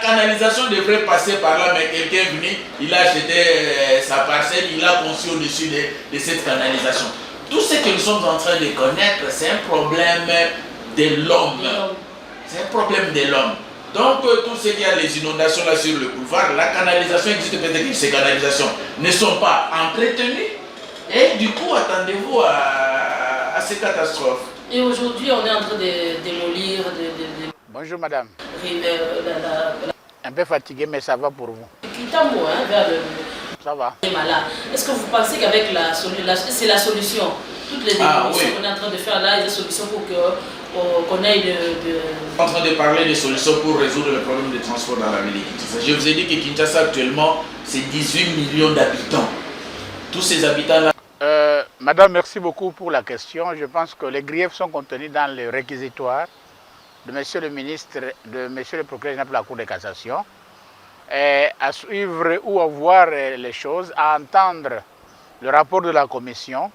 canalisation devrait passer par là, mais quelqu'un est venu, il a acheté sa parcelle, il a conçu au-dessus de cette canalisation. Tout ce que nous sommes en train de connaître, c'est un problème de l'homme. C'est un problème de l'homme. Donc, tout ce qu'il y a, les inondations là sur le boulevard, la canalisation existe, peut-être que ces canalisations ne sont pas entretenues. Et du coup, attendez-vous à ces catastrophes. Et aujourd'hui, on est en train de démolir. Bonjour madame. Un peu fatigué, mais ça va pour vous. Ça va. Est-ce que vous pensez qu'avec c'est la solution? Toutes les évolutions qu'on est en train de faire là, il y a des solutions pour qu'on ait en train de parler des solutions pour résoudre le problème de transport dans la ville de Kinshasa. Je vous ai dit que Kinshasa actuellement, c'est 18 millions d'habitants. Tous ces habitants-là. Madame, merci beaucoup pour la question. Je pense que les griefs sont contenus dans le réquisitoire de Monsieur le ministre, de Monsieur le procureur général de la Cour de cassation. Et à suivre ou à voir les choses, à entendre le rapport de la commission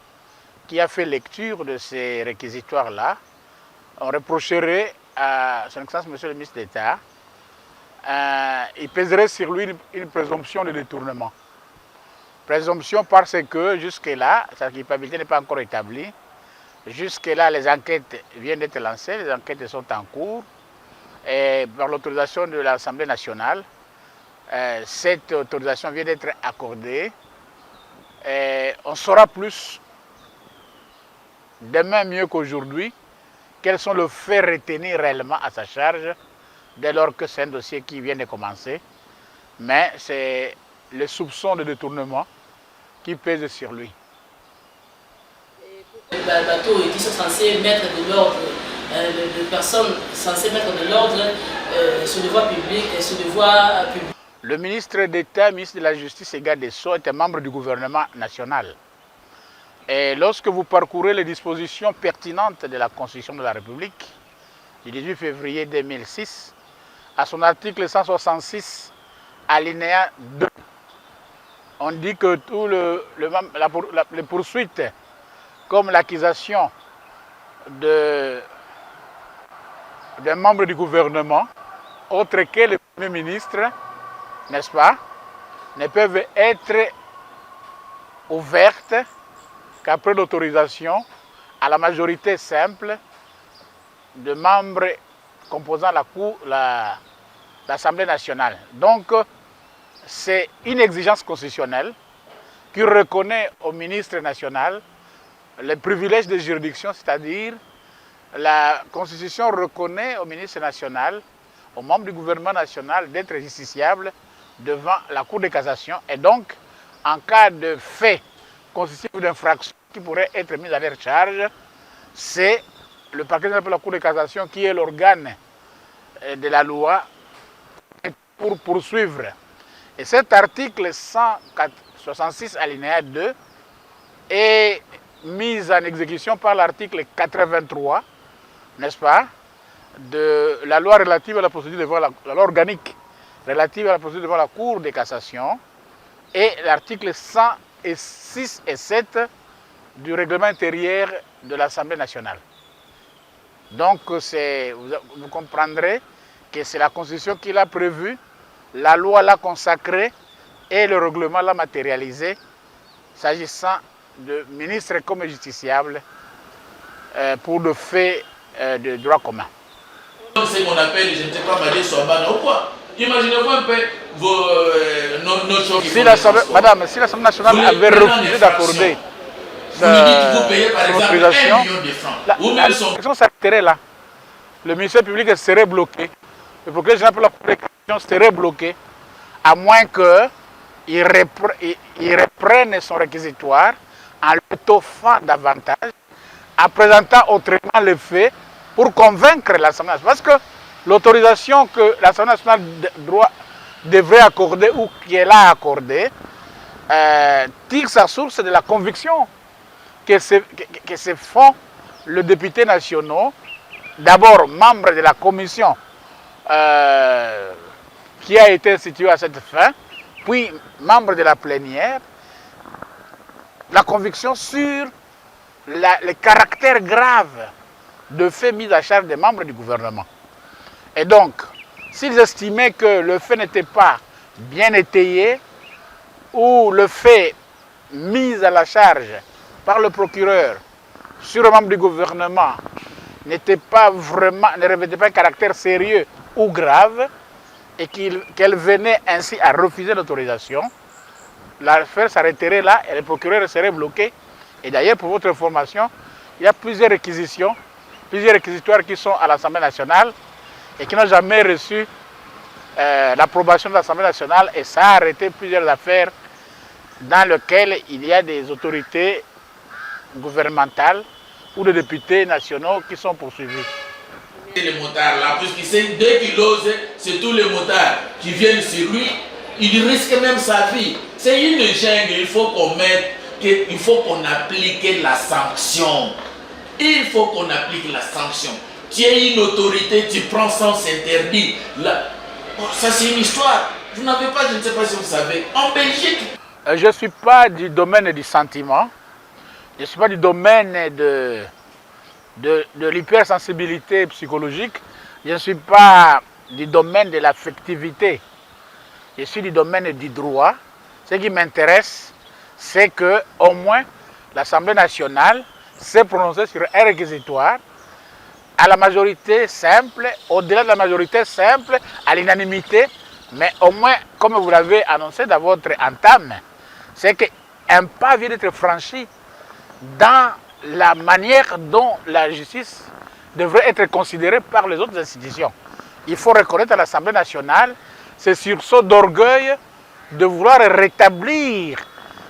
qui a fait lecture de ces réquisitoires-là, on reprocherait à son Excellence Monsieur le ministre d'État, il pèserait sur lui une présomption de détournement. Présomption parce que jusque-là, sa culpabilité n'est pas encore établie. Jusque-là, les enquêtes viennent d'être lancées, les enquêtes sont en cours. Et par l'autorisation de l'Assemblée nationale, cette autorisation vient d'être accordée. Et on saura plus, demain mieux qu'aujourd'hui, quels sont les faits retenus réellement à sa charge, dès lors que c'est un dossier qui vient de commencer. Mais c'est le soupçon de détournement qui pèse sur lui. Les bateaux qui sont censés mettre de l'ordre, les personnes censées mettre de l'ordre sur le voie publique et sur le voie publique. Le ministre d'État, ministre de la Justice et garde des Sceaux était membre du gouvernement national. Et lorsque vous parcourez les dispositions pertinentes de la Constitution de la République du 18 février 2006, à son article 166, alinéa 2, on dit que tout les poursuites comme l'accusation d'un membre du gouvernement, autre que le Premier ministre, n'est-ce pas, ne peuvent être ouvertes qu'après l'autorisation à la majorité simple de membres composant l'Assemblée nationale. Donc, c'est une exigence constitutionnelle qui reconnaît au ministre national les privilèges de juridiction, c'est-à-dire la Constitution reconnaît au ministre national, aux membres du gouvernement national d'être justiciable devant la Cour de cassation. Et donc, en cas de fait constitutif d'infraction qui pourrait être mis à leur charge, c'est le parquet de la Cour de cassation qui est l'organe de la loi pour poursuivre. Et cet article 166 alinéa 2 est mis en exécution par l'article 83, n'est-ce pas, de la loi relative à la procédure devant la loi organique relative à la procédure devant la Cour de cassation et l'article 106 et 7 du règlement intérieur de l'Assemblée nationale. Donc vous comprendrez que c'est la Constitution qui l'a prévu, la loi l'a consacré et le règlement l'a matérialisé s'agissant de ministres comme justiciables pour le fait de droit commun. C'est ce qu'on appelle, je ne sais pas, Madé Soabana ou quoi. Imaginez-vous un peu nos choses. Madame, si l'Assemblée nationale avait refusé d'accorder son autorisation, l'action s'arrêterait là. Le ministère public serait bloqué. Le procureur général pour la Cour de cassation serait bloqué, à moins qu'il reprenne son réquisitoire en l'étoffant davantage, en présentant autrement les faits pour convaincre l'Assemblée nationale. Parce que l'autorisation que l'Assemblée nationale devrait accorder ou qu'elle a accordée tire sa source de la conviction que se font les députés nationaux, d'abord membres de la commission qui a été instituée à cette fin, puis membres de la plénière, la conviction sur le caractère grave de faits mis à charge des membres du gouvernement. Et donc, s'ils estimaient que le fait n'était pas bien étayé ou le fait mis à la charge par le procureur sur un membre du gouvernement n'était pas vraiment, ne revêtait pas un caractère sérieux ou grave et qu'elle venait ainsi à refuser l'autorisation, l'affaire s'arrêterait là et le procureur serait bloqué. Et d'ailleurs, pour votre information, il y a plusieurs réquisitions, plusieurs réquisitoires qui sont à l'Assemblée nationale et qui n'ont jamais reçu l'approbation de l'Assemblée nationale, et ça a arrêté plusieurs affaires dans lesquelles il y a des autorités gouvernementales ou des députés nationaux qui sont poursuivis. Les motards là, puisqu'il sait dès qu'il ose, c'est tous les motards qui viennent sur lui, il risque même sa vie. C'est une jungle, il faut qu'on mette, il faut qu'on applique la sanction. Il faut qu'on applique la sanction. Tu es une autorité, tu prends sens interdit. Là, ça c'est une histoire. Vous n'avez pas, je ne sais pas si vous savez, en Belgique. Je ne suis pas du domaine du sentiment. Je ne suis pas du domaine de l'hypersensibilité psychologique. Je ne suis pas du domaine de l'affectivité. Je suis du domaine du droit. Ce qui m'intéresse, c'est qu'au moins l'Assemblée nationale s'est prononcée sur un réquisitoire à la majorité simple, au-delà de la majorité simple, à l'unanimité, mais au moins, comme vous l'avez annoncé dans votre entame, c'est qu'un pas vient d'être franchi dans la manière dont la justice devrait être considérée par les autres institutions. Il faut reconnaître à l'Assemblée nationale ce sursaut d'orgueil de vouloir rétablir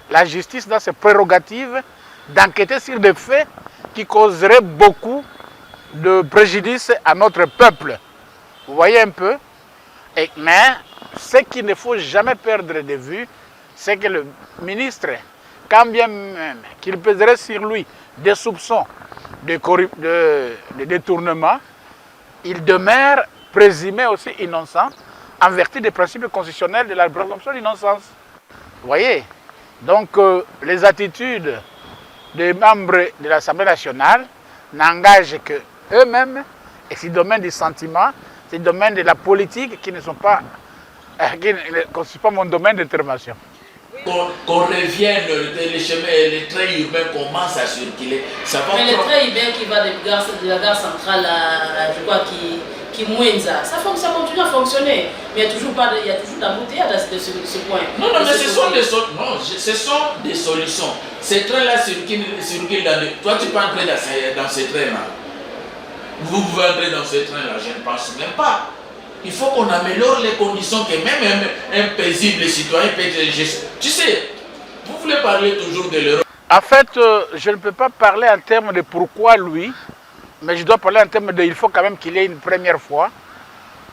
la justice dans ses prérogatives, d'enquêter sur des faits qui causeraient beaucoup de préjudice à notre peuple. Vous voyez un peu? Mais ce qu'il ne faut jamais perdre de vue, c'est que le ministre, quand bien même qu'il pèserait sur lui des soupçons de détournement, il demeure présumé aussi innocent en vertu des principes constitutionnels de la présomption d'innocence. Vous voyez? Donc les attitudes des membres de l'Assemblée nationale n'engagent que eux-mêmes, et c'est le domaine du sentiment, c'est le domaine de la politique qui ne constituent pas mon domaine d'intervention. Qu'on revienne, les trains urbains commencent à circuler. Mais le train urbain qui va de la gare centrale à, je crois, qui Mwenza, ça continue à fonctionner. Mais il y a toujours d'embouteillage à ce point. Non, mais ce sont des solutions. Ces trains-là circulent dans le... Toi, tu peux entrer dans ces trains-là. Vous pouvez entrer dans ces trains-là, je ne pense même pas. Il faut qu'on améliore les conditions, que même un paisible citoyen peut être... Tu sais, vous voulez parler toujours de l'Europe. En fait, je ne peux pas parler en termes de pourquoi lui, mais je dois parler en termes de... Il faut quand même qu'il y ait une première fois,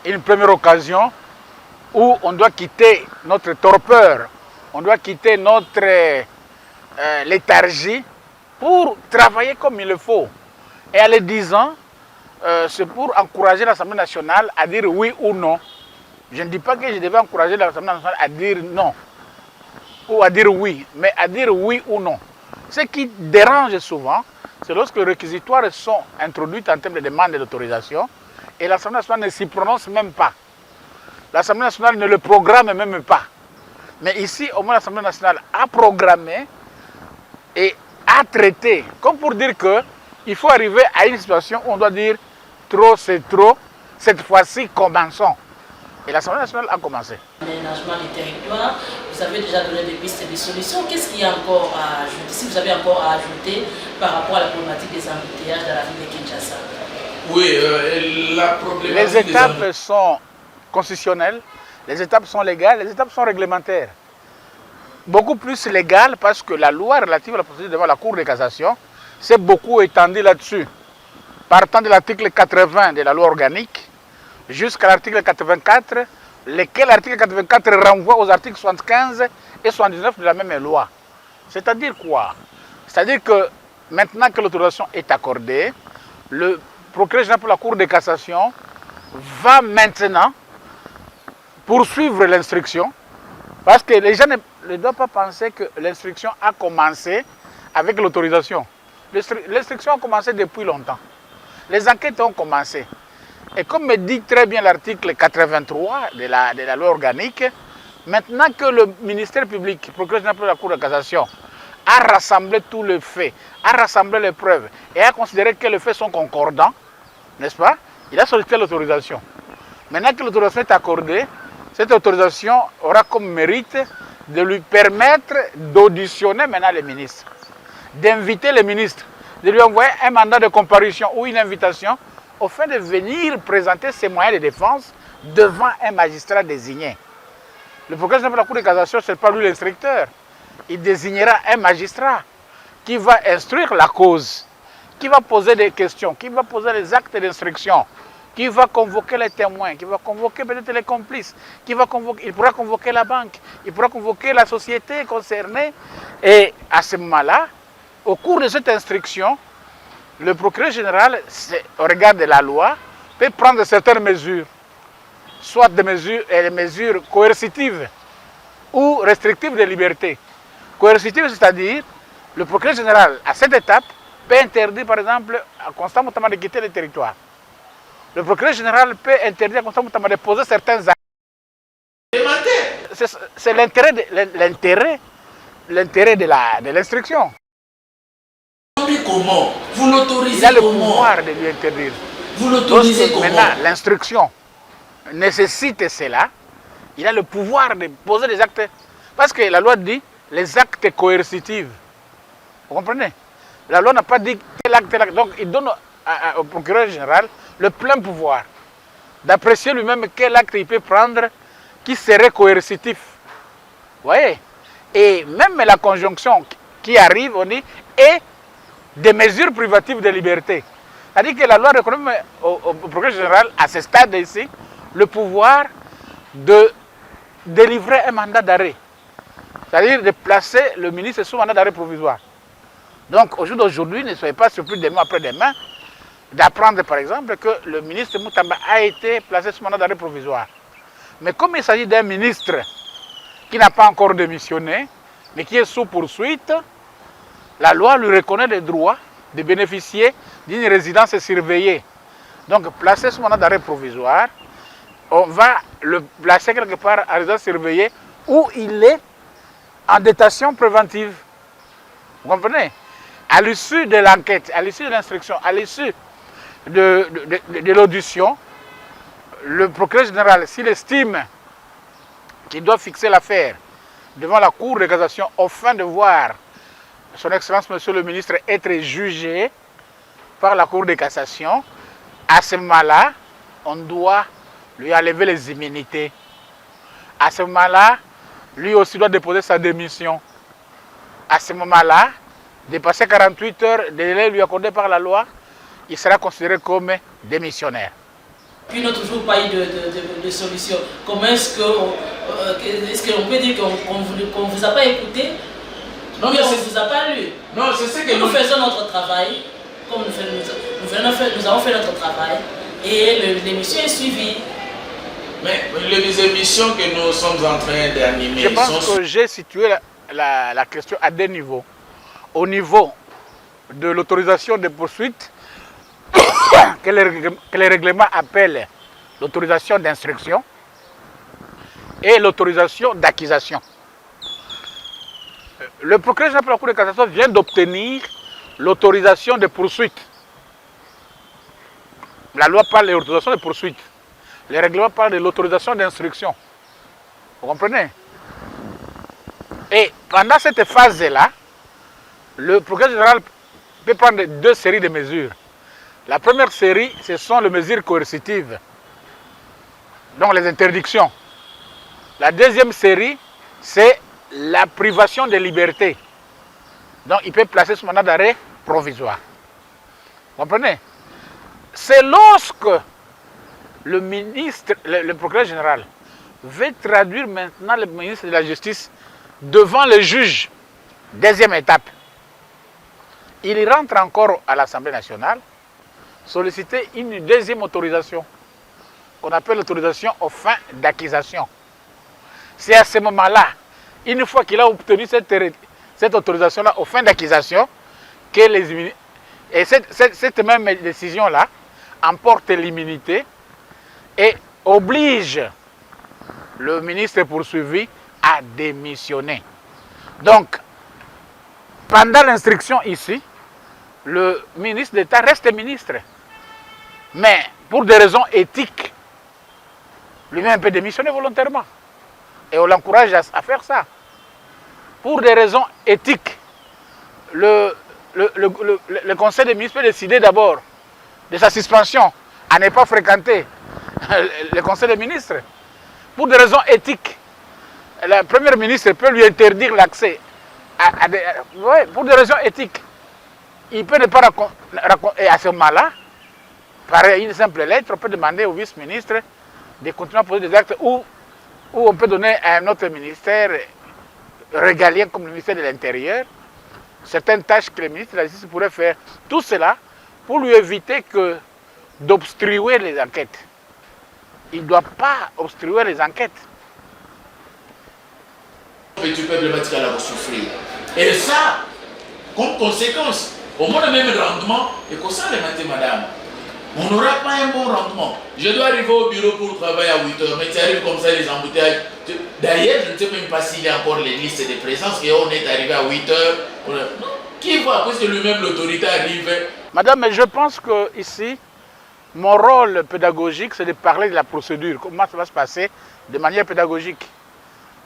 une première occasion, où on doit quitter notre torpeur, on doit quitter notre léthargie pour travailler comme il le faut. Et en le disant, c'est pour encourager l'Assemblée nationale à dire oui ou non. Je ne dis pas que je devais encourager l'Assemblée nationale à dire non ou à dire oui, mais à dire oui ou non. Ce qui dérange souvent, c'est lorsque les réquisitoires sont introduits en termes de demande d'autorisation et l'Assemblée nationale ne s'y prononce même pas. L'Assemblée nationale ne le programme même pas. Mais ici, au moins, l'Assemblée nationale a programmé et a traité, comme pour dire qu'il faut arriver à une situation où on doit dire trop c'est trop, cette fois-ci commençons. Et l'Assemblée nationale a commencé. L'aménagement du territoire, vous avez déjà donné des pistes et des solutions. Qu'est-ce qu'il y a encore à ajouter, si vous avez encore à ajouter par rapport à la problématique des embouteillages dans la ville de Kinshasa? Oui, la problématique. Les étapes sont constitutionnelles, les étapes sont légales, les étapes sont réglementaires. Beaucoup plus légales parce que la loi relative à la procédure devant la Cour de cassation s'est beaucoup étendue là-dessus. Partant de l'article 80 de la loi organique jusqu'à l'article 84, lequel l'article 84 renvoie aux articles 75 et 79 de la même loi. C'est-à-dire quoi? C'est-à-dire que maintenant que l'autorisation est accordée, le procureur général pour la Cour de cassation va maintenant poursuivre l'instruction, parce que les gens ne doivent pas penser que l'instruction a commencé avec l'autorisation. L'instruction a commencé depuis longtemps. Les enquêtes ont commencé. Et comme me dit très bien l'article 83 de la loi organique, maintenant que le ministère public, procureur général de la Cour de cassation, a rassemblé tous les faits, a rassemblé les preuves et a considéré que les faits sont concordants, n'est-ce pas? Il a sollicité l'autorisation. Maintenant que l'autorisation est accordée, cette autorisation aura comme mérite de lui permettre d'auditionner maintenant les ministres, d'inviter les ministres, de lui envoyer un mandat de comparution ou une invitation afin de venir présenter ses moyens de défense devant un magistrat désigné. Le procureur général de la Cour de cassation, ce n'est pas lui l'instructeur. Il désignera un magistrat qui va instruire la cause, qui va poser des questions, qui va poser les actes d'instruction, qui va convoquer les témoins, qui va convoquer peut-être les complices, il pourra convoquer la banque, il pourra convoquer la société concernée. Et à ce moment-là, au cours de cette instruction, le procureur général, au regard de la loi, peut prendre certaines mesures, soit des mesures coercitives ou restrictives de liberté. Coercitives, c'est-à-dire, le procureur général, à cette étape, peut interdire, par exemple, à Constant Moutama de quitter le territoire. Le procureur général peut interdire à Constant Moutama de poser certains actes. C'est l'intérêt de l'instruction. Comment? Vous l'autorisez? Il a le pouvoir de lui interdire. Vous l'autorisez comment? Maintenant, l'instruction nécessite cela. Il a le pouvoir de poser des actes. Parce que la loi dit les actes coercitifs. Vous comprenez? La loi n'a pas dit tel acte, tel acte. Donc, il donne au procureur général le plein pouvoir d'apprécier lui-même quel acte il peut prendre qui serait coercitif. Vous voyez? Et même la conjonction qui arrive, on dit, est des mesures privatives de liberté. C'est-à-dire que la loi reconnaît au procureur général, à ce stade ici, le pouvoir de délivrer un mandat d'arrêt. C'est-à-dire de placer le ministre sous mandat d'arrêt provisoire. Donc, au jour d'aujourd'hui, ne soyez pas surpris demain après-demain d'apprendre, par exemple, que le ministre Moutamba a été placé sous mandat d'arrêt provisoire. Mais comme il s'agit d'un ministre qui n'a pas encore démissionné, mais qui est sous poursuite, la loi lui reconnaît le droit de bénéficier d'une résidence surveillée. Donc, placé sous mandat d'arrêt provisoire, on va le placer quelque part à résidence surveillée où il est en détention préventive. Vous comprenez? À l'issue de l'enquête, à l'issue de l'instruction, à l'issue de l'audition, le procureur général, s'il estime qu'il doit fixer l'affaire devant la Cour de cassation afin de voir son Excellence, Monsieur le Ministre, être jugé par la Cour de cassation, à ce moment-là, on doit lui enlever les immunités. À ce moment-là, lui aussi doit déposer sa démission. À ce moment-là, dépasser 48 heures de délai lui accordé par la loi, il sera considéré comme démissionnaire. Puis il n'a toujours pas eu de solution. Comment est-ce qu'on peut dire qu'on ne vous a pas écouté? Non, mais on ne vous a pas lu. Non, c'est ce que nous faisons notre travail, comme nous avons fait notre travail, et l'émission est suivie. Mais les émissions que nous sommes en train d'animer... Je pense que j'ai situé la question à deux niveaux. Au niveau de l'autorisation de poursuite, que les règlements appellent l'autorisation d'instruction, et l'autorisation d'accusation. Le procureur général de la Cour de cassation vient d'obtenir l'autorisation de poursuite. La loi parle de l'autorisation de poursuite. Les règlements parlent de l'autorisation d'instruction. Vous comprenez? Et pendant cette phase-là, le procureur général peut prendre deux séries de mesures. La première série, ce sont les mesures coercitives, donc les interdictions. La deuxième série, c'est la privation de liberté. Donc il peut placer ce mandat d'arrêt provisoire. Vous comprenez? C'est lorsque le ministre, le procureur général, veut traduire maintenant le ministre de la Justice devant le juge. Deuxième étape. Il rentre encore à l'Assemblée nationale, solliciter une deuxième autorisation, qu'on appelle l'autorisation aux fins d'accusation. C'est à ce moment-là, une fois qu'il a obtenu cette autorisation-là aux fins d'accusation, que cette même décision-là emporte l'immunité et oblige le ministre poursuivi à démissionner. Donc, pendant l'instruction ici, le ministre d'État reste ministre. Mais pour des raisons éthiques, lui-même peut démissionner volontairement. Et on l'encourage à faire ça. Pour des raisons éthiques, le conseil des ministres peut décider d'abord de sa suspension, à ne pas fréquenter le conseil des ministres. Pour des raisons éthiques, le premier ministre peut lui interdire l'accès pour des raisons éthiques. Il peut ne pas raconter, et à ce moment-là, par une simple lettre, on peut demander au vice-ministre de continuer à poser des actes ou on peut donner à un autre ministère régalien comme le ministère de l'Intérieur certaines tâches que le ministre de la Justice pourrait faire. Tout cela pour lui éviter d'obstruer les enquêtes. Il ne doit pas obstruer les enquêtes. Petit problématique à la souffrir. Et ça, comme conséquence, au moins le même rendement, et comme ça, les madame, on n'aura pas un bon rendement. Je dois arriver au bureau pour travailler à 8h, mais tu arrives comme ça, les embouteillages. D'ailleurs, je ne sais même pas s'il y a encore les listes de présence, et on est arrivé à 8h. Qui va, puisque lui-même l'autorité arrive. Madame, mais je pense que ici, mon rôle pédagogique, c'est de parler de la procédure, comment ça va se passer de manière pédagogique.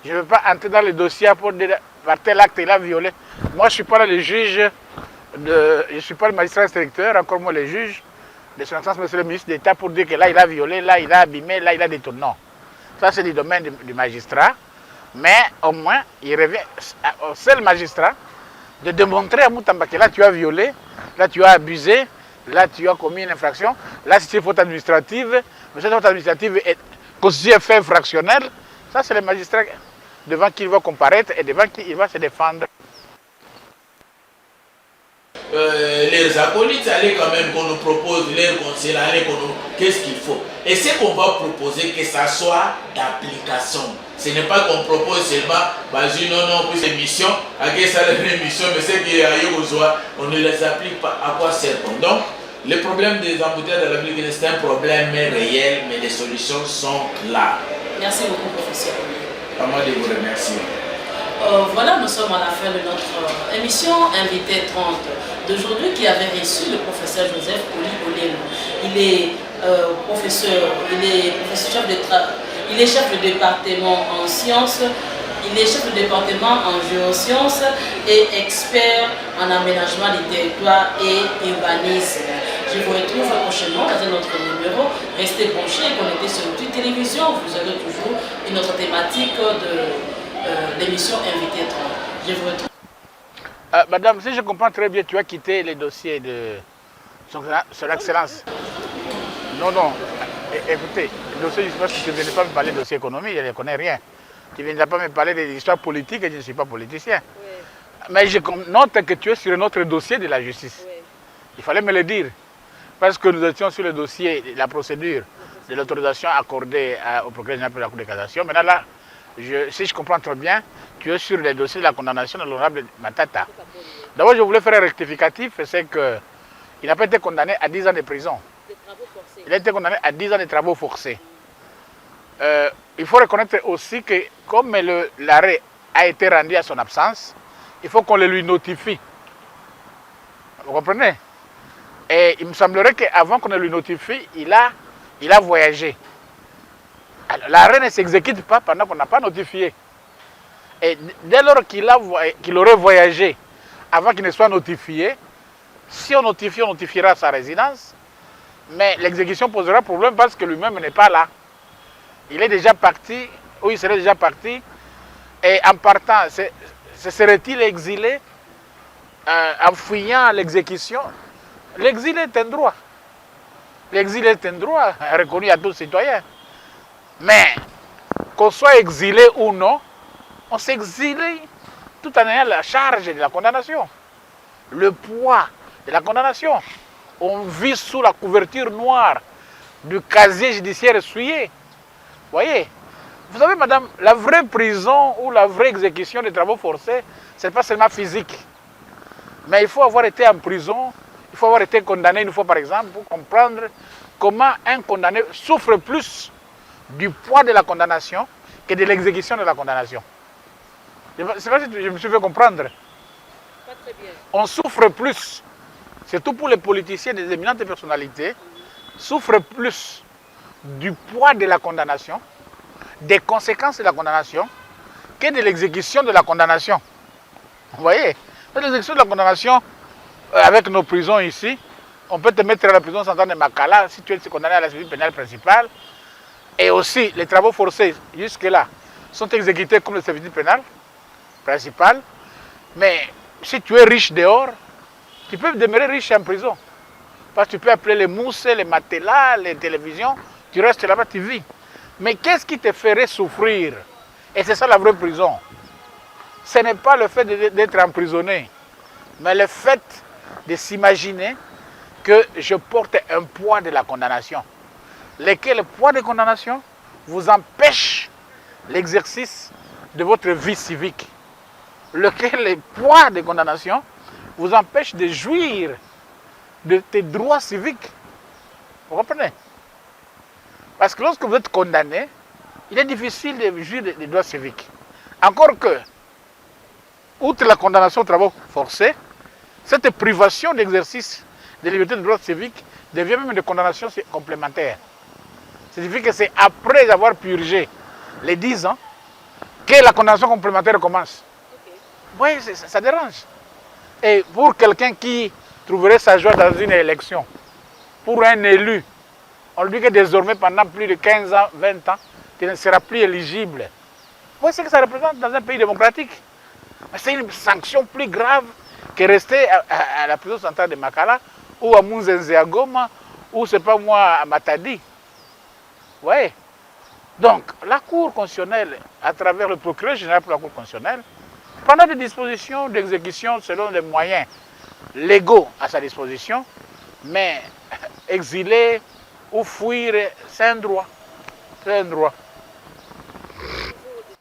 Je ne veux pas entrer dans les dossiers pour dire par tel acte il a violé. Moi, je ne suis pas là le juge, je ne suis pas le magistrat instructeur, encore moins le juge de son Excellence Monsieur le ministre d'État pour dire que là il a violé, là il a abîmé, là il a détourné. Non. Ça c'est du domaine du magistrat, mais au moins il revient au seul magistrat de démontrer à Moutamba que là tu as violé, là tu as abusé, là tu as commis une infraction, là c'est une faute administrative, mais cette faute administrative constitue un fait infractionnel. Ça c'est le magistrat devant qui il va comparaître et devant qui il va se défendre. Les acolytes, allez quand même qu'on nous propose, les conseils, qu'est-ce qu'il faut. Et ce qu'on va proposer, que ça soit d'application. Ce n'est pas qu'on propose seulement, non, plus émission, à quelle ça l'émission, mais c'est qu'il y a on ne les applique pas. À quoi sert on? Donc, le problème des embouteillages de la ville, c'est un problème réel, mais les solutions sont là. Merci beaucoup, professeur. À moi de vous remercier. Voilà, nous sommes à la fin de notre émission Invité 30 d'aujourd'hui qui avait reçu le professeur Joseph Oli-Olelo. Il est professeur, il est chef de département en sciences, il est chef de département en géosciences et expert en aménagement du territoire et urbanisme. Je vous retrouve prochainement dans un autre numéro. Restez branchés et connectés sur notre télévision. Vous aurez toujours une autre thématique de l'émission Invité 30. Je vous retrouve. Madame, si je comprends très bien, tu as quitté les dossiers de son Excellence. Non, écoutez, le dossier, je pense que tu ne venais pas me parler de dossier économique, je ne connais rien. Tu ne viens pas me parler des histoires politiques et je ne suis pas politicien. Oui. Mais je note que tu es sur un autre dossier de la justice. Oui. Il fallait me le dire. Parce que nous étions sur le dossier, la procédure de l'autorisation accordée au procureur général de la Cour de cassation. Maintenant là, si je comprends très bien, tu es sur les dossiers de la condamnation de l'honorable Matata. D'abord, je voulais faire un rectificatif, c'est qu'il n'a pas été condamné à 10 ans de prison. Il a été condamné à 10 ans de travaux forcés. Il faut reconnaître aussi que comme l'arrêt a été rendu à son absence, il faut qu'on le lui notifie. Vous comprenez? Et il me semblerait qu'avant qu'on ne lui notifie, il a voyagé. L'arrêt ne s'exécute pas pendant qu'on n'a pas notifié. Et dès lors qu'il aurait voyagé avant qu'il ne soit notifié, si on notifie, on notifiera sa résidence, mais l'exécution posera problème parce que lui-même n'est pas là. Il est déjà parti, ou il serait déjà parti, et en partant, se serait-il exilé en fuyant l'exécution? L'exil est un droit. L'exil est un droit reconnu à tous les citoyens. Mais qu'on soit exilé ou non, on s'exile tout en ayant la charge de la condamnation. Le poids de la condamnation. On vit sous la couverture noire du casier judiciaire souillé. Vous voyez? Vous savez, madame, la vraie prison ou la vraie exécution des travaux forcés, ce n'est pas seulement physique. Mais il faut avoir été en prison, il faut avoir été condamné une fois par exemple pour comprendre comment un condamné souffre plus du poids de la condamnation que de l'exécution de la condamnation. Je ne sais pas si je me suis fait comprendre. Pas très bien. On souffre plus, surtout pour les politiciens, des éminentes personnalités, souffrent plus du poids de la condamnation, des conséquences de la condamnation, que de l'exécution de la condamnation. Vous voyez, l'exécution de la condamnation, avec nos prisons ici, on peut te mettre à la prison centrale de Makala si tu es condamné à la service pénale principale. Et aussi, les travaux forcés, jusque-là, sont exécutés comme le service pénal principal. Mais si tu es riche dehors, tu peux demeurer riche en prison. Parce que tu peux appeler les mousses, les matelas, les télévisions, tu restes là-bas, tu vis. Mais qu'est-ce qui te ferait souffrir? Et c'est ça la vraie prison. Ce n'est pas le fait d'être emprisonné, mais le fait de s'imaginer que je porte un poids de la condamnation. Lequel poids de condamnation vous empêche l'exercice de votre vie civique. Lequel poids de condamnation vous empêche de jouir de tes droits civiques. Vous comprenez? Parce que lorsque vous êtes condamné, il est difficile de jouir des droits civiques. Encore que, outre la condamnation aux travaux forcés, cette privation d'exercice des libertés de droits civiques devient même une condamnation complémentaire. C'est-à-dire que c'est après avoir purgé les 10 ans que la condamnation complémentaire commence. Oui, ça dérange. Et pour quelqu'un qui trouverait sa joie dans une élection, pour un élu, on lui dit que désormais, pendant plus de 15 ans, 20 ans, tu ne seras plus éligible. Vous voyez ce que ça représente dans un pays démocratique? C'est une sanction plus grave que rester à la prison centrale de Makala, ou à Munzenze à Goma, ou c'est pas moi à Matadi. Vous voyez? Donc, la Cour constitutionnelle, à travers le procureur général pour la Cour constitutionnelle, prendra des dispositions d'exécution selon les moyens légaux à sa disposition, mais exiler ou fuir, c'est un droit. C'est un droit.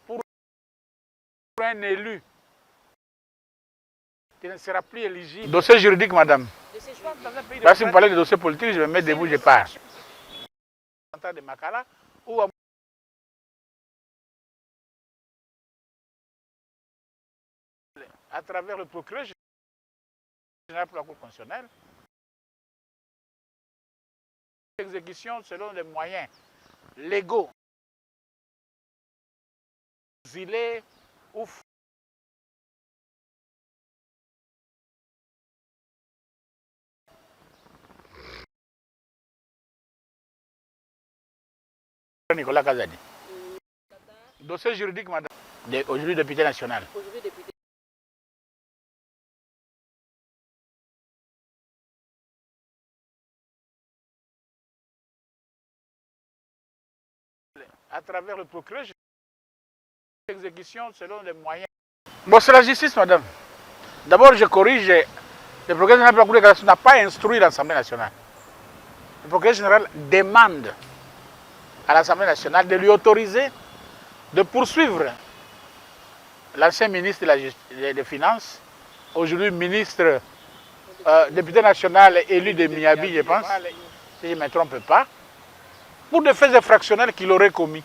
Pour un élu, qui ne sera plus éligible. Dossier juridique, madame. Là, si vous parlez de dossier politique, je vais me mettre debout, je pars. De Makala, ou à travers le procureur général pour la Cour constitutionnelle, exécution selon les moyens légaux, exiler ou Nicolas Kazadi. Dossier juridique, madame. Aujourd'hui député national. À travers le procureur, exécution selon les moyens. Bon, c'est la justice, madame. D'abord, je corrige. Le procureur général de la Cour de cassation n'a pas instruit l'Assemblée nationale. Le procureur général demande à l'Assemblée nationale de lui autoriser de poursuivre l'ancien ministre des Finances, aujourd'hui ministre, député national élu de Miabi, je pense, si je ne me trompe pas, pour des faits infractionnels qu'il aurait commis.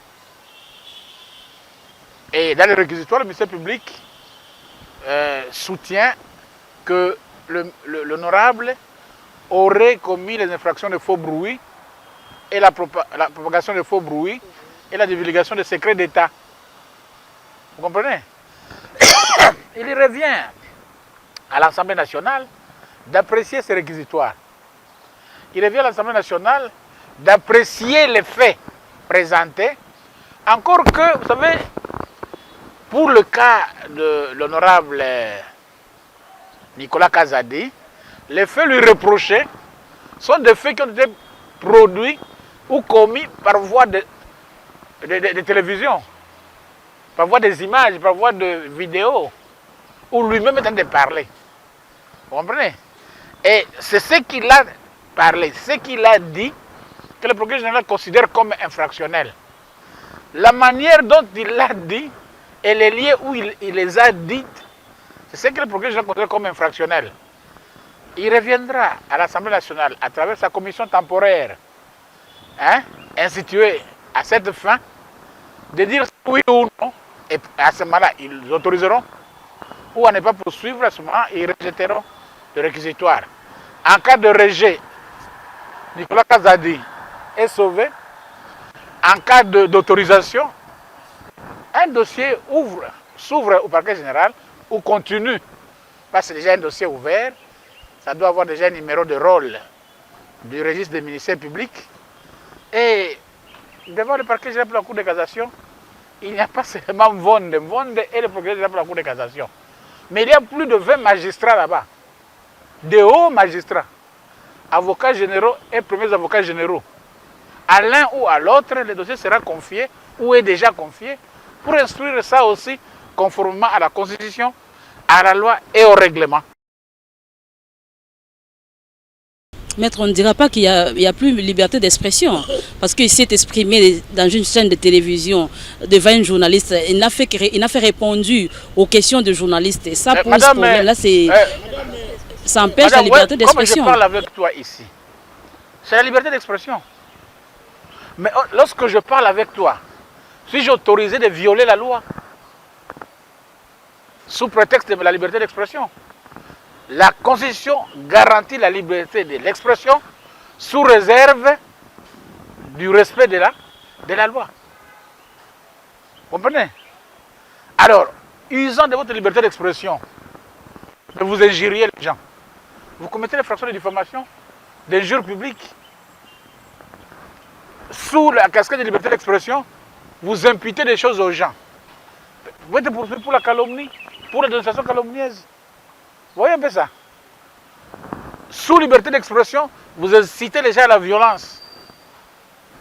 Et dans les réquisitoires, le ministère public soutient que l'honorable aurait commis les infractions de faux bruit et la propagation de faux bruits et la divulgation de secrets d'État. Vous comprenez? Il revient à l'Assemblée nationale d'apprécier ces réquisitoires. Il revient à l'Assemblée nationale d'apprécier les faits présentés, encore que, vous savez, pour le cas de l'honorable Nicolas Kazadi, les faits lui reprochés sont des faits qui ont été produits ou commis par voie de télévision, par voie des images, par voie de vidéos, où lui-même est en train de parler. Vous comprenez? Et c'est ce qu'il a parlé, ce qu'il a dit, que le procureur général considère comme infractionnel. La manière dont il l'a dit et les liens où il les a dites, c'est ce que le procureur général considère comme infractionnel. Il reviendra à l'Assemblée nationale à travers sa commission temporaire instituée à cette fin, de dire oui ou non, et à ce moment-là, ils autoriseront, ou à ne pas poursuivre, à ce moment-là, ils rejetteront le réquisitoire. En cas de rejet, Nicolas Kazadi est sauvé. En cas d'autorisation, un dossier s'ouvre au parquet général ou continue, parce que c'est déjà un dossier ouvert, ça doit avoir déjà un numéro de rôle du registre des ministères publics. Et devant le parquet général pour la Cour de cassation, il n'y a pas seulement Mvonde et le procureur général pour la Cour de cassation. Mais il y a plus de 20 magistrats là-bas, de hauts magistrats, avocats généraux et premiers avocats généraux. À l'un ou à l'autre, le dossier sera confié ou est déjà confié pour instruire ça aussi conformément à la Constitution, à la loi et au règlement. Maître, on ne dira pas qu'il n'y a plus de liberté d'expression, parce qu'il s'est exprimé dans une chaîne de télévision devant une journaliste. Il n'a fait répondu aux questions de journalistes. Et ça pose problème. Là, ça empêche la liberté d'expression. Comme je parle avec toi ici, c'est la liberté d'expression. Mais lorsque je parle avec toi, suis-je autorisé de violer la loi sous prétexte de la liberté d'expression? La Constitution garantit la liberté de l'expression sous réserve du respect de la loi. Vous comprenez? Alors, usant de votre liberté d'expression, de vous injurier les gens, vous commettez l'infraction de diffamation, d'injure publique. Sous la casquette de liberté d'expression, vous imputez des choses aux gens. Vous êtes poursuivi pour la calomnie, pour la dénonciation calomnieuse. Vous voyez un peu ça? Sous liberté d'expression, vous incitez les gens à la violence.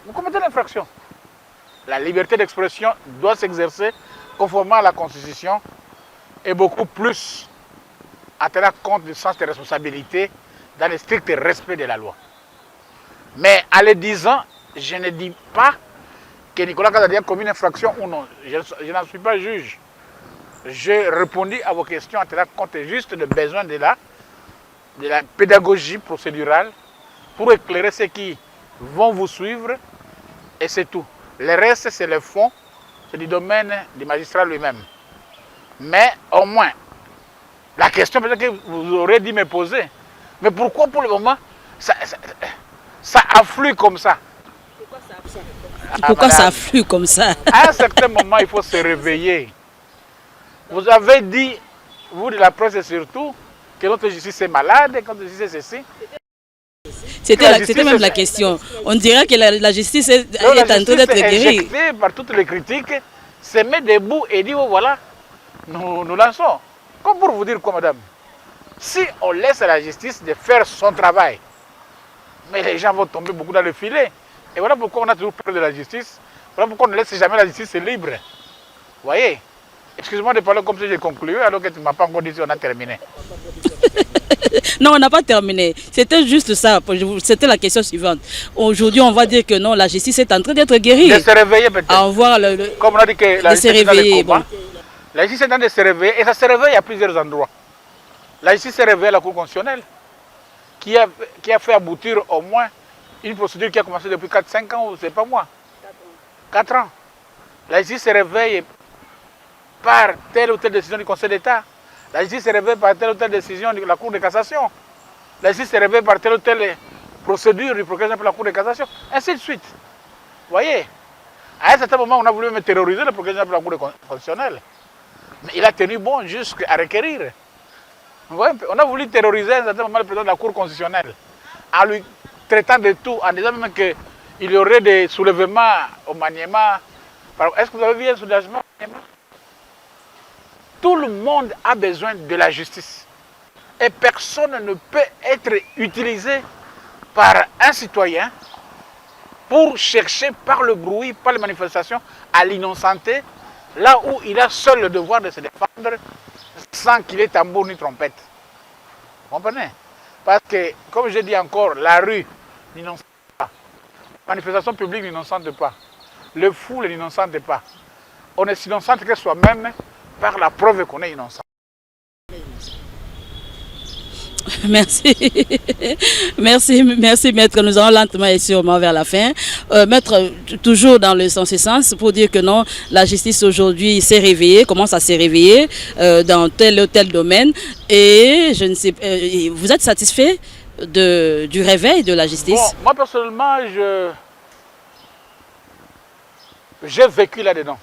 Vous commettez l'infraction. La liberté d'expression doit s'exercer conformément à la Constitution et beaucoup plus en tenant compte du sens des responsabilités dans le strict respect de la loi. Mais en le disant, je ne dis pas que Nicolas Kazadi a commis une infraction ou non. Je n'en suis pas juge. J'ai répondu à vos questions en tenant compte juste des besoins de la pédagogie procédurale pour éclairer ceux qui vont vous suivre et c'est tout. Le reste, c'est le fond, c'est du domaine du magistrat lui-même. Mais au moins, la question peut-être que vous aurez dû me poser, mais pourquoi pour le moment ça afflue comme ça? Pourquoi ça afflue comme ça? À un certain moment, il faut se réveiller. Vous avez dit, vous de la presse surtout, que notre justice est malade, que notre justice est ceci. C'était même la question. On dirait que la justice est en train d'être guérie. Par toutes les critiques, se met debout et dit, oh, voilà, nous lançons. Comme pour vous dire quoi, madame? Si on laisse à la justice de faire son travail, mais les gens vont tomber beaucoup dans le filet. Et voilà pourquoi on a toujours peur de la justice. Voilà pourquoi on ne laisse jamais la justice libre. Vous voyez? Excuse-moi de parler comme si j'ai conclu, alors que tu ne m'as pas encore dit si on a terminé. Non, on n'a pas terminé. C'était juste ça. C'était la question suivante. Aujourd'hui, on va dire que non, la justice est en train d'être guérie. De se réveiller peut-être. À voir comme on a dit que la justice est dans le combat. La justice est en train de se réveiller et ça se réveille à plusieurs endroits. La justice se réveille à la Cour constitutionnelle qui a fait aboutir au moins une procédure qui a commencé depuis 4-5 ans, ou c'est pas moi. 4 ans. La justice se réveille par telle ou telle décision du Conseil d'État. La justice se réveille par telle ou telle décision de la Cour de cassation. La justice se réveille par telle ou telle procédure du procureur pour la Cour de cassation. Ainsi de suite. Vous voyez? À un certain moment, on a voulu me terroriser le procureur pour la Cour constitutionnelle. Mais il a tenu bon jusqu'à requérir. Vous voyez? On a voulu terroriser à un certain moment le président de la Cour constitutionnelle en lui traitant de tout, en disant même qu'il y aurait des soulèvements au Maniema. Est-ce que vous avez vu un soulèvement au Maniema? Tout le monde a besoin de la justice. Et personne ne peut être utilisé par un citoyen pour chercher par le bruit, par les manifestations, à l'innocenter, là où il a seul le devoir de se défendre sans qu'il ait tambour ni trompette. Vous comprenez? Parce que, comme je dis encore, la rue n'innocente pas. La manifestation publique n'innocente pas. Le fou ne l'innocente pas. On est innocente que soi-même par la preuve qu'on est innocent. Merci. Merci, maître. Nous allons lentement et sûrement vers la fin. Maître, toujours dans le sens pour dire que non, la justice aujourd'hui s'est réveillée, commence à se réveiller dans tel ou tel domaine. Et je ne sais, vous êtes satisfait du réveil de la justice? Bon, moi personnellement, j'ai vécu là-dedans.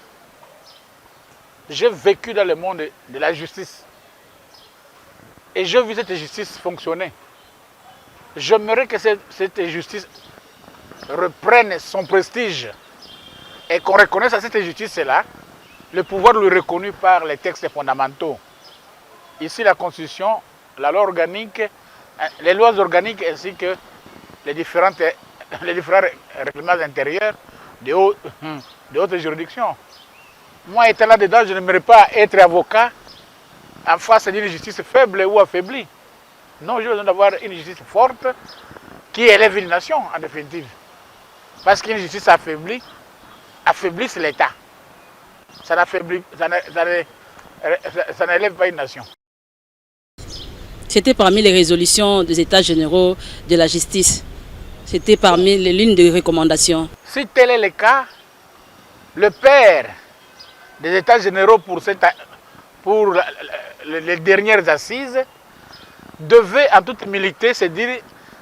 J'ai vécu dans le monde de la justice. Et j'ai vu cette justice fonctionner. J'aimerais que cette justice reprenne son prestige et qu'on reconnaisse à cette justice-là le pouvoir lui reconnu par les textes fondamentaux. Ici, la Constitution, la loi organique, les lois organiques ainsi que les différents règlements intérieurs de haute juridiction. Moi, étant là-dedans, je n'aimerais pas être avocat en face d'une justice faible ou affaiblie. Non, j'ai besoin d'avoir une justice forte qui élève une nation, en définitive. Parce qu'une justice affaiblie, affaiblisse l'État. Ça n'élève pas une nation. C'était parmi les résolutions des États généraux de la justice. C'était parmi l'une des recommandations. Si tel est le cas, le père des États généraux pour les dernières assises devait en toute humilité se dire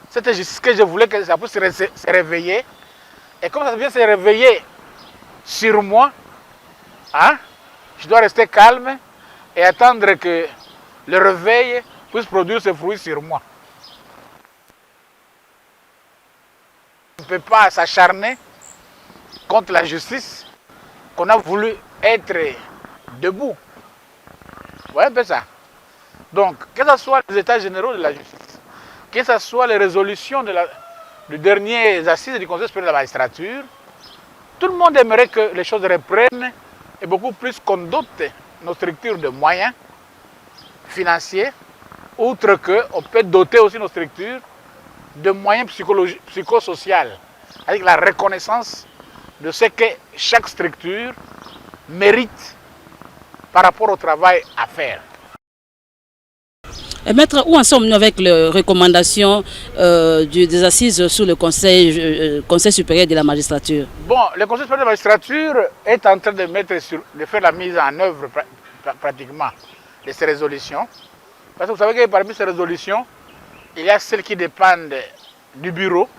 cette justice que je voulais que ça puisse se réveiller. Et comme ça vient se réveiller sur moi, hein, je dois rester calme et attendre que le réveil puisse produire ses fruits sur moi. On ne peut pas s'acharner contre la justice qu'on a voulu être debout. Vous voyez un peu ça? Donc, que ce soit les états généraux de la justice, que ce soit les résolutions des dernières assises du Conseil supérieur de la magistrature, tout le monde aimerait que les choses reprennent et beaucoup plus qu'on dote nos structures de moyens financiers, outre qu'on peut doter aussi nos structures de moyens psychosociaux, avec la reconnaissance de ce que chaque structure mérite par rapport au travail à faire. Et maître, où en sommes-nous avec les recommandations des assises sous le Conseil supérieur de la magistrature? Bon, le Conseil supérieur de la magistrature est en train de faire la mise en œuvre pratiquement de ces résolutions. Parce que vous savez que parmi ces résolutions, il y a celles qui dépendent du bureau,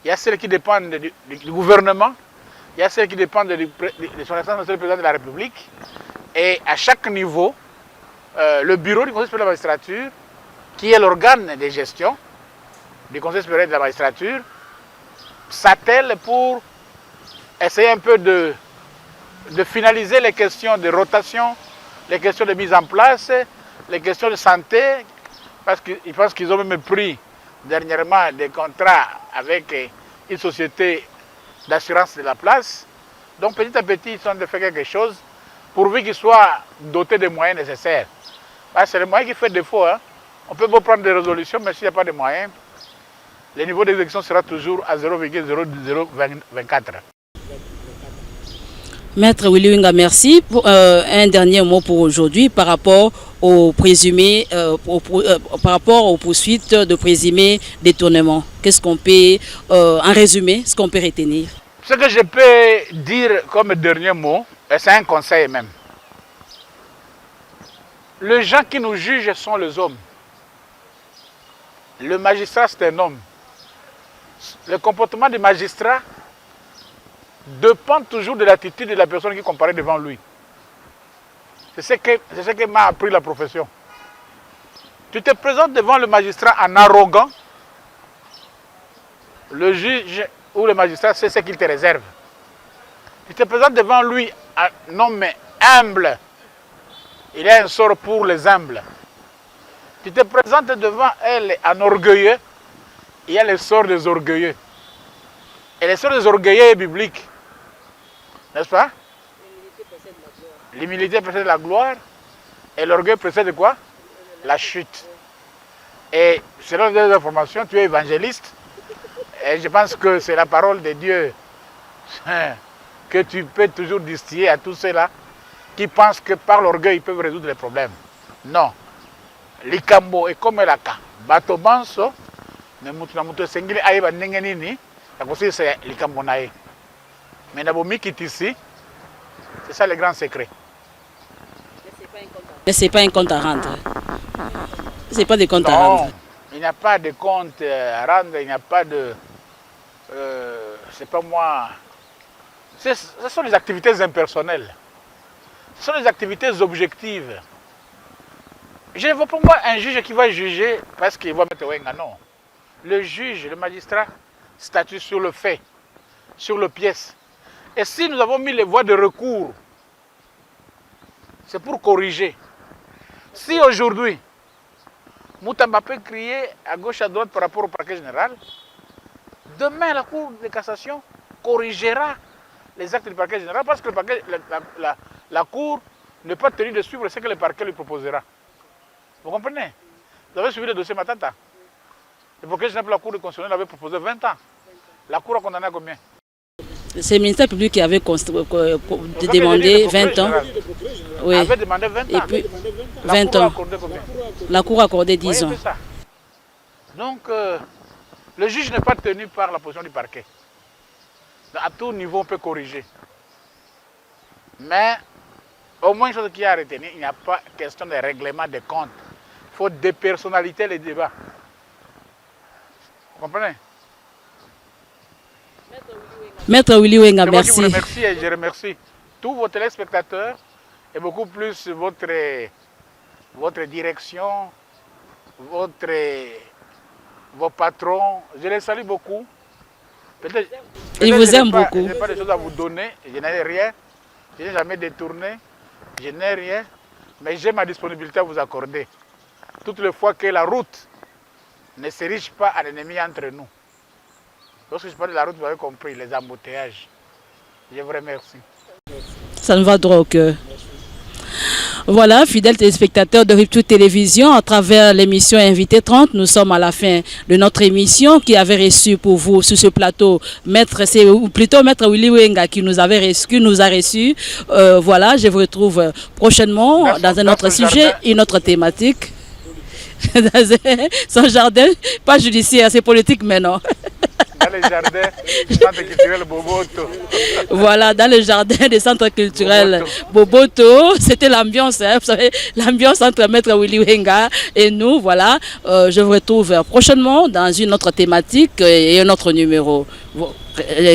il y a celles qui dépendent du gouvernement, il y a celles qui dépendent de son Excellence Monsieur le Président de la République. Et à chaque niveau, le bureau du Conseil supérieur de la magistrature, qui est l'organe de gestion du Conseil supérieur de la magistrature, s'attelle pour essayer un peu de finaliser les questions de rotation, les questions de mise en place, les questions de santé, parce qu'ils pensent qu'ils ont même pris dernièrement des contrats avec une société d'assurance de la place. Donc petit à petit, ils sont en train de faire quelque chose pourvu qu'ils soient dotés des moyens nécessaires. C'est le moyen qui fait défaut. Hein. On peut prendre des résolutions, mais s'il n'y a pas de moyens, le niveau d'exécution sera toujours à 0,0024. Maître Willy Winga, merci. Un dernier mot pour aujourd'hui par rapport aux présumés, par rapport aux poursuites de présumés détournements. Qu'est-ce qu'on peut, en résumé, ce qu'on peut retenir? Ce que je peux dire comme dernier mot, et c'est un conseil même. Les gens qui nous jugent sont les hommes. Le magistrat, c'est un homme. Le comportement du magistrat dépend toujours de l'attitude de la personne qui comparaît devant lui. C'est ce que m'a appris la profession. Tu te présentes devant le magistrat en arrogant, le juge ou le magistrat sait ce qu'il te réserve. Tu te présentes devant lui en homme humble. Il y a un sort pour les humbles. Tu te présentes devant elle en orgueilleux. Il y a le sort des orgueilleux. Et le sort des orgueilleux est biblique. N'est-ce pas? L'humilité précède la gloire. Et l'orgueil précède quoi? La chute. Et selon les informations, tu es évangéliste. Et je pense que c'est la parole de Dieu que tu peux toujours distiller à tous ceux-là qui pensent que par l'orgueil ils peuvent résoudre les problèmes. Non. L'ikambo est comme la ka. bato banso mais mutu na mutu sengili ayeba ndenge nini ya kosilisa likambo na ye. Mais na bomikitisi, c'est ça le grand secret. Mais c'est pas un compte à rendre. C'est pas des comptes à rendre. Il n'y a pas de compte à rendre, il n'y a pas de... c'est pas moi... Ce sont des activités impersonnelles. Ce sont des activités objectives. Je ne vois pas moi un juge qui va juger parce qu'il va mettre Wenga, non. Le juge, le magistrat, statue sur le fait, sur le pièce. Et si nous avons mis les voies de recours, c'est pour corriger. Si aujourd'hui, Moutamba peut crier à gauche à droite par rapport au parquet général, demain la Cour de cassation corrigera les actes du parquet général parce que la Cour n'est pas tenue de suivre ce que le parquet lui proposera. Vous comprenez? Vous avez suivi le dossier Matata. Le parquet général de la Cour de constitutionnelle avait proposé 20 ans. La Cour a condamné à combien? C'est le ministère public qui avait demandé 20 ans. Oui. Avait demandé 20 ans. Et puis 20 ans. La Cour a accordé 10 ans. Ça. Donc, le juge n'est pas tenu par la position du parquet. À tout niveau, on peut corriger. Mais, au moins, une chose qui a retenu, il n'y a pas question de règlement des comptes. Il faut dépersonnaliser les débats. Vous comprenez? Maître Willy Wenga, merci. Je vous remercie et je remercie tous vos téléspectateurs et beaucoup plus votre direction, vos patrons. Je les salue beaucoup. Ils vous aiment beaucoup. Je n'ai pas de choses à vous donner, je n'ai rien, je n'ai jamais détourné, je n'ai rien, mais j'ai ma disponibilité à vous accorder. Toutes les fois que la route ne s'érige pas à l'ennemi entre nous. Lorsque je parle de la route, vous avez compris, les embouteillages. Je vous remercie. Ça nous va droit au cœur. Voilà, fidèles téléspectateurs de Rupture Télévision, à travers l'émission Invité 30, nous sommes à la fin de notre émission qui avait reçu pour vous sur ce plateau Maître Willy Wenga qui nous a reçus. Voilà, je vous retrouve prochainement dans un autre sujet, une autre thématique. Son jardin, pas judiciaire, c'est politique maintenant. Dans le jardin du centre culturel Boboto. Voilà, dans le jardin du centre culturel Boboto, c'était l'ambiance, hein, vous savez, l'ambiance entre Maître Willy Wenga et nous, voilà. Je vous retrouve prochainement dans une autre thématique et un autre numéro.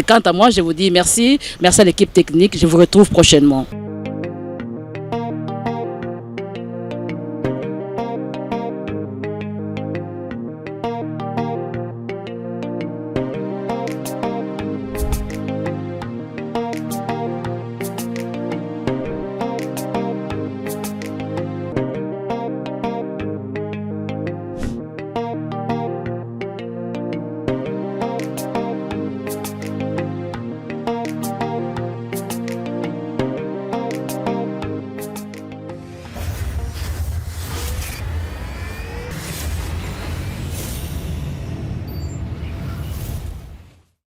Quant à moi, je vous dis merci à l'équipe technique, je vous retrouve prochainement.